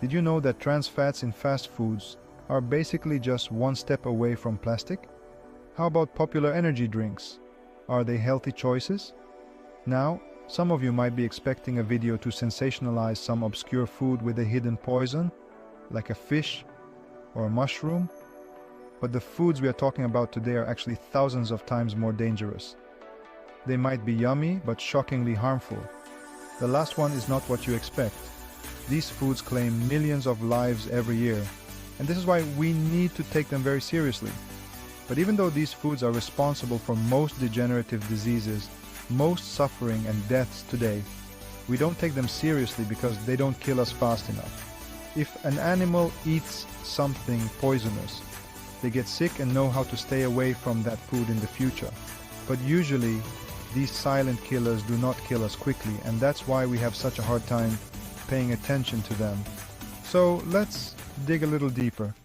Did you know that trans fats in fast foods are basically just one step away from plastic? How about popular energy drinks? Are they healthy choices? Now, some of you might be expecting a video to sensationalize some obscure food with a hidden poison, like a fish or a mushroom. But the foods we are talking about today are actually thousands of times more dangerous. They might be yummy, but shockingly harmful. The last one is not what you expect. These foods claim millions of lives every year, and this is why we need to take them very seriously. But even though these foods are responsible for most degenerative diseases, most suffering and deaths today, we don't take them seriously because they don't kill us fast enough. If an animal eats something poisonous, they get sick and know how to stay away from that food in the future. But usually, these silent killers do not kill us quickly, and that's why we have such a hard time paying attention to them. So let's dig a little deeper.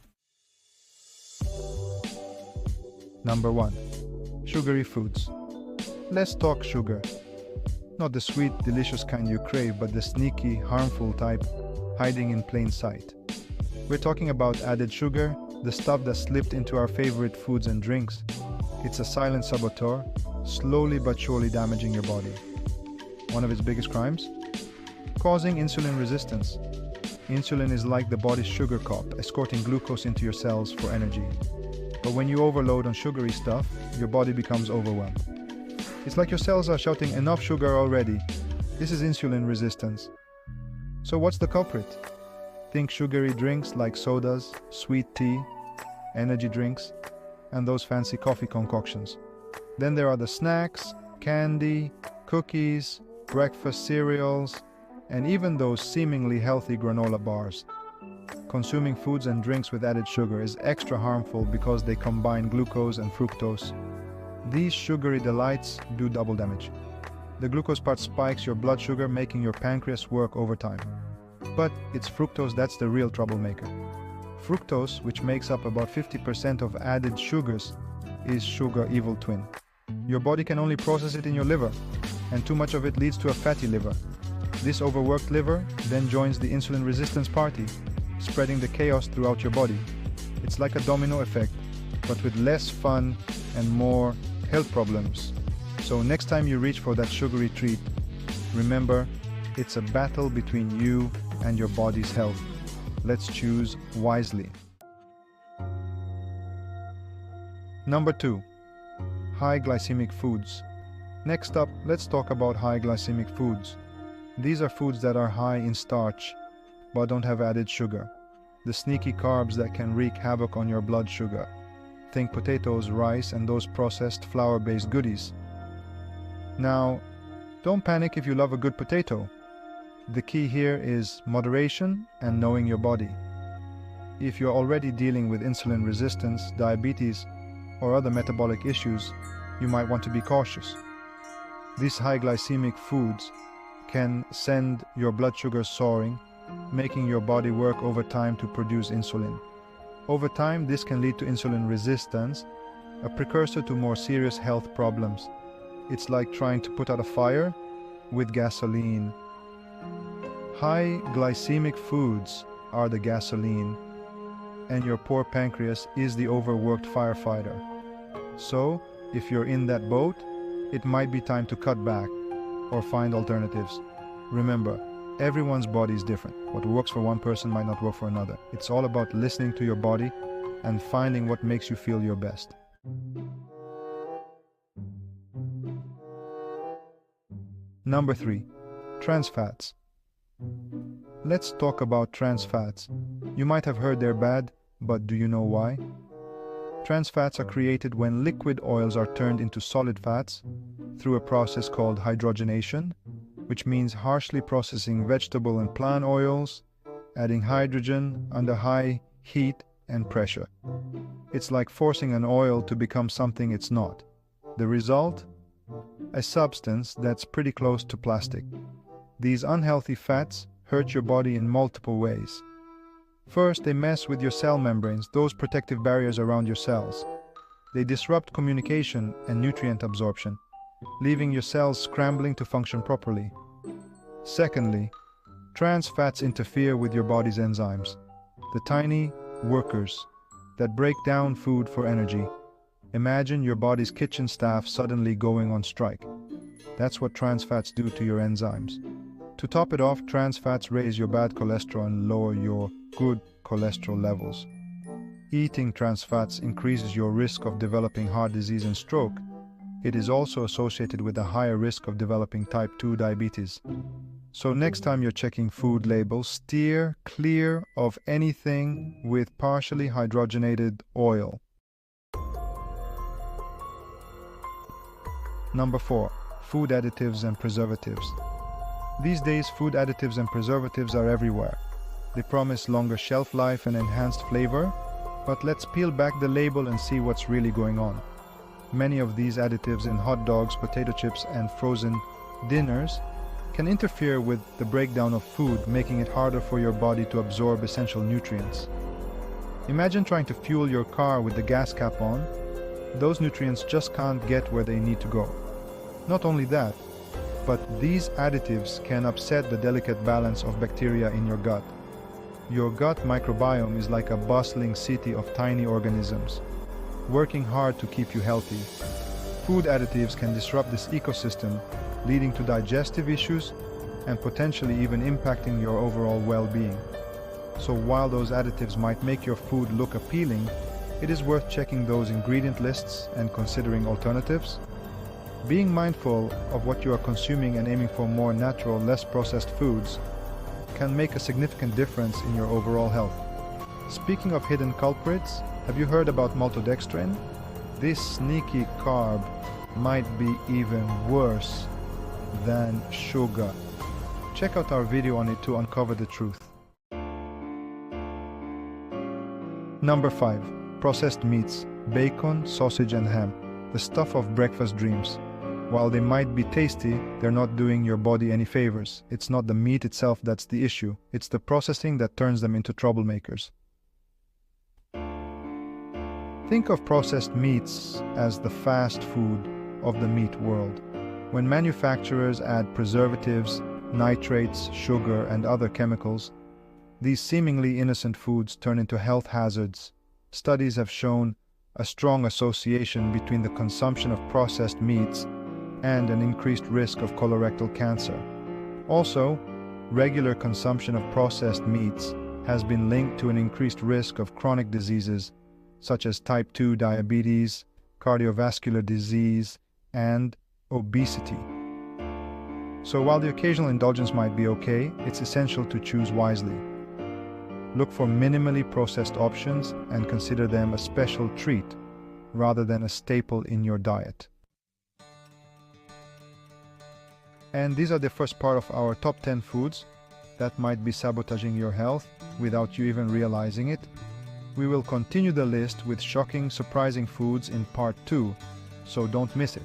Number 1. Sugary foods. Let's talk sugar. Not the sweet, delicious kind you crave, but the sneaky, harmful type hiding in plain sight. We're talking about added sugar, the stuff that slipped into our favorite foods and drinks. It's a silent saboteur, slowly but surely damaging your body. One of its biggest crimes? Causing insulin resistance. Insulin is like the body's sugar cop, escorting glucose into your cells for energy. But when you overload on sugary stuff, your body becomes overwhelmed. It's like your cells are shouting, "Enough sugar already." This is insulin resistance. So what's the culprit? Think sugary drinks like sodas, sweet tea, energy drinks, and those fancy coffee concoctions. Then there are the snacks, candy, cookies, breakfast cereals, and even those seemingly healthy granola bars. Consuming foods and drinks with added sugar is extra harmful because they combine glucose and fructose. These sugary delights do double damage. The glucose part spikes your blood sugar, making your pancreas work overtime. But it's fructose that's the real troublemaker. Fructose, which makes up about 50% of added sugars, is sugar evil twin. Your body can only process it in your liver, and too much of it leads to a fatty liver. This overworked liver then joins the insulin resistance party, spreading the chaos throughout your body. It's like a domino effect, but with less fun and more health problems. So next time you reach for that sugary treat, remember, it's a battle between you and your body's health. Let's choose wisely. Number 2. High glycemic foods. Next up, let's talk about high glycemic foods. These are foods that are high in starch, but don't have added sugar. The sneaky carbs that can wreak havoc on your blood sugar. Think potatoes, rice, and those processed flour-based goodies. Now, don't panic if you love a good potato. The key here is moderation and knowing your body. If you're already dealing with insulin resistance, diabetes, or other metabolic issues, you might want to be cautious. These high glycemic foods can send your blood sugar soaring, making your body work overtime to produce insulin. Over time, this can lead to insulin resistance, a precursor to more serious health problems. It's like trying to put out a fire with gasoline. High glycemic foods are the gasoline, and your poor pancreas is the overworked firefighter. So, if you're in that boat, it might be time to cut back or find alternatives. Remember, everyone's body is different. What works for one person might not work for another. It's all about listening to your body and finding what makes you feel your best. Number 3. Trans fats. Let's talk about trans fats. You might have heard they're bad, but do you know why? Trans fats are created when liquid oils are turned into solid fats through a process called hydrogenation, which means harshly processing vegetable and plant oils, adding hydrogen under high heat and pressure. It's like forcing an oil to become something it's not. The result? A substance that's pretty close to plastic. These unhealthy fats hurt your body in multiple ways. First, they mess with your cell membranes, those protective barriers around your cells. They disrupt communication and nutrient absorption, leaving your cells scrambling to function properly. Secondly, Trans fats interfere with your body's enzymes, the tiny workers that break down food for energy. Imagine your body's kitchen staff suddenly going on strike. That's what trans fats do to your enzymes. To top it off, trans fats raise your bad cholesterol and lower your good cholesterol levels. Eating trans fats increases your risk of developing heart disease and stroke. It is also associated with a higher risk of developing type 2 diabetes. So next time you're checking food labels, steer clear of anything with partially hydrogenated oil. Number 4. Food additives and preservatives. These days, food additives and preservatives are everywhere. They promise longer shelf life and enhanced flavor, but let's peel back the label and see what's really going on. Many of these additives in hot dogs, potato chips, and frozen dinners can interfere with the breakdown of food, making it harder for your body to absorb essential nutrients. Imagine trying to fuel your car with the gas cap on. Those nutrients just can't get where they need to go. Not only that, but these additives can upset the delicate balance of bacteria in your gut. Your gut microbiome is like a bustling city of tiny organisms, working hard to keep you healthy. Food additives can disrupt this ecosystem, leading to digestive issues and potentially even impacting your overall well-being. So while those additives might make your food look appealing, it is worth checking those ingredient lists and considering alternatives. Being mindful of what you are consuming and aiming for more natural, less processed foods can make a significant difference in your overall health. Speaking of hidden culprits, have you heard about maltodextrin? This sneaky carb might be even worse than sugar. Check out our video on it to uncover the truth. Number 5. Processed meats, bacon, sausage and ham, the stuff of breakfast dreams. While they might be tasty, they're not doing your body any favors. It's not the meat itself that's the issue. It's the processing that turns them into troublemakers. Think of processed meats as the fast food of the meat world. When manufacturers add preservatives, nitrates, sugar, and other chemicals, these seemingly innocent foods turn into health hazards. Studies have shown a strong association between the consumption of processed meats and an increased risk of colorectal cancer. Also, regular consumption of processed meats has been linked to an increased risk of chronic diseases such as type 2 diabetes, cardiovascular disease, and obesity. So while the occasional indulgence might be okay, it's essential to choose wisely. Look for minimally processed options and consider them a special treat rather than a staple in your diet. And these are the first part of our top 10 foods that might be sabotaging your health without you even realizing it. We will continue the list with shocking, surprising foods in part 2, so don't miss it.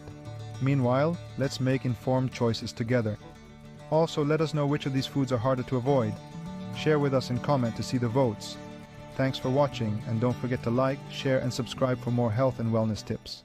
Meanwhile, let's make informed choices together. Also, let us know which of these foods are harder to avoid. Share with us in comment to see the votes. Thanks for watching, and don't forget to like, share, and subscribe for more health and wellness tips.